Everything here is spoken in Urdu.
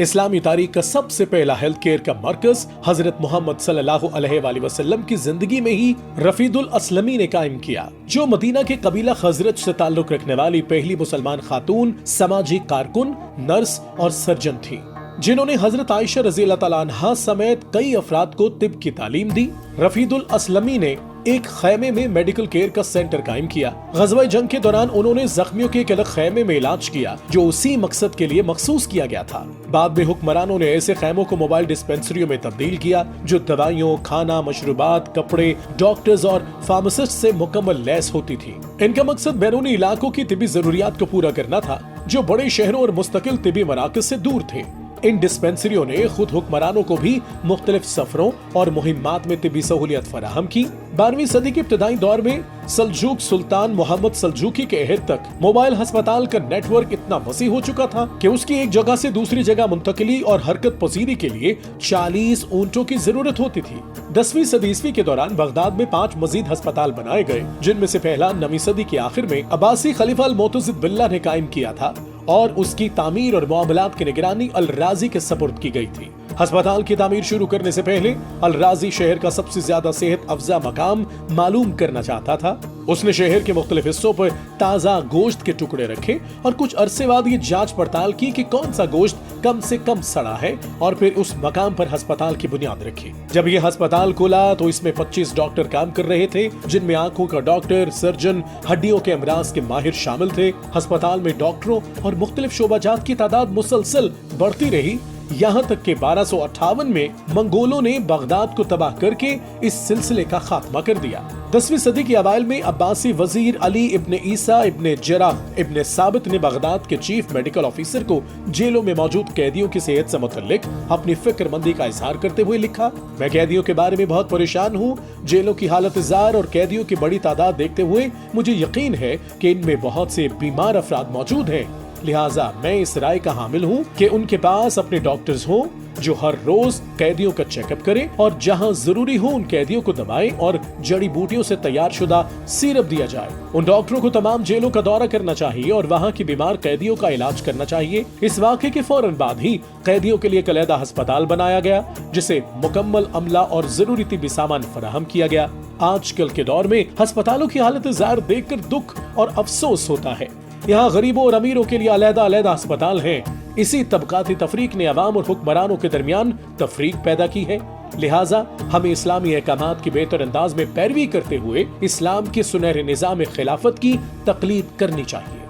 اسلامی تاریخ کا سب سے پہلا ہیلتھ کیئر کا مرکز حضرت محمد صلی اللہ علیہ وآلہ وسلم کی زندگی میں ہی رفید الاسلمی نے قائم کیا، جو مدینہ کے قبیلہ خزرج سے تعلق رکھنے والی پہلی مسلمان خاتون سماجی کارکن، نرس اور سرجن تھی، جنہوں نے حضرت عائشہ رضی اللہ تعالیٰ عنہا سمیت کئی افراد کو طب کی تعلیم دی۔ رفید الاسلمی نے ایک خیمے میں میڈیکل کیئر کا سینٹر قائم کیا۔ غزوہ جنگ کے دوران انہوں نے زخمیوں کے ایک الگ خیمے میں علاج کیا جو اسی مقصد کے لیے مخصوص کیا گیا تھا۔ بعد میں حکمرانوں نے ایسے خیموں کو موبائل ڈسپینسریوں میں تبدیل کیا جو دوائیوں، کھانا، مشروبات، کپڑے، ڈاکٹرز اور فارماسسٹ سے مکمل لیس ہوتی تھی۔ ان کا مقصد بیرونی علاقوں کی طبی ضروریات کو پورا کرنا تھا جو بڑے شہروں اور مستقل طبی مراکز سے دور تھے۔ ان ڈسپینسریوں نے خود حکمرانوں کو بھی مختلف سفروں اور مہمات میں طبی سہولیت فراہم کی۔ 12ویں صدی کے ابتدائی دور میں سلجوق سلطان محمد سلجوقی کے عہد تک موبائل ہسپتال کا نیٹ ورک اتنا وسیع ہو چکا تھا کہ اس کی ایک جگہ سے دوسری جگہ منتقلی اور حرکت پذیری کے لیے 40 اونٹوں کی ضرورت ہوتی تھی۔ 10ویں صدی عیسوی کے دوران بغداد میں 5 مزید ہسپتال بنائے گئے، جن میں سے پہلا 9ویں صدی کے آخر میں عباسی خلیفہ المعتضد باللہ نے قائم کیا تھا اور اس کی تعمیر اور معاملات کی نگرانی الرازی کے سپرد کی گئی تھی۔ ہسپتال کی تعمیر شروع کرنے سے پہلے الرازی شہر کا سب سے زیادہ صحت افزا مقام معلوم کرنا چاہتا تھا۔ اس نے شہر کے مختلف حصوں پر تازہ گوشت کے ٹکڑے رکھے اور کچھ عرصے بعد یہ جانچ پڑتال کی کہ کون سا گوشت کم سے کم سڑا ہے، اور پھر اس مقام پر ہسپتال کی بنیاد رکھی۔ جب یہ ہسپتال کھلا تو اس میں 25 ڈاکٹر کام کر رہے تھے، جن میں آنکھوں کا ڈاکٹر، سرجن، ہڈیوں کے امراض کے ماہر شامل تھے۔ ہسپتال میں ڈاکٹروں اور مختلف شعبہ جات کی تعداد مسلسل بڑھتی رہی، یہاں تک کہ 1258 میں منگولوں نے بغداد کو تباہ کر کے اس سلسلے کا خاتمہ کر دیا۔ 10ویں صدی کے اوائل میں عباسی وزیر علی ابن عیسیٰ ابن جرح ابن ثابت نے بغداد کے چیف میڈیکل آفیسر کو جیلوں میں موجود قیدیوں کی صحت سے متعلق اپنی فکر مندی کا اظہار کرتے ہوئے لکھا، میں قیدیوں کے بارے میں بہت پریشان ہوں۔ جیلوں کی حالت زار اور قیدیوں کی بڑی تعداد دیکھتے ہوئے مجھے یقین ہے کہ ان میں بہت سے بیمار افراد موجود ہیں، لہٰذا میں اس رائے کا حامل ہوں کہ ان کے پاس اپنے ڈاکٹرز ہوں جو ہر روز قیدیوں کا چیک اپ کریں اور جہاں ضروری ہو ان قیدیوں کو دوائیں اور جڑی بوٹیوں سے تیار شدہ سیرپ دیا جائے۔ ان ڈاکٹروں کو تمام جیلوں کا دورہ کرنا چاہیے اور وہاں کی بیمار قیدیوں کا علاج کرنا چاہیے۔ اس واقعے کے فوراً بعد ہی قیدیوں کے لیے علیحدہ ہسپتال بنایا گیا جسے مکمل عملہ اور ضروری طبی سامان فراہم کیا گیا۔ آج کل کے دور میں ہسپتالوں کی حالت زار دیکھ کر دکھ اور افسوس ہوتا ہے۔ یہاں غریبوں اور امیروں کے لیے علیحدہ ہسپتال ہیں۔ اسی طبقاتی تفریق نے عوام اور حکمرانوں کے درمیان تفریق پیدا کی ہے، لہٰذا ہمیں اسلامی احکامات کی بہتر انداز میں پیروی کرتے ہوئے اسلام کے سنہرے نظام خلافت کی تقلید کرنی چاہیے۔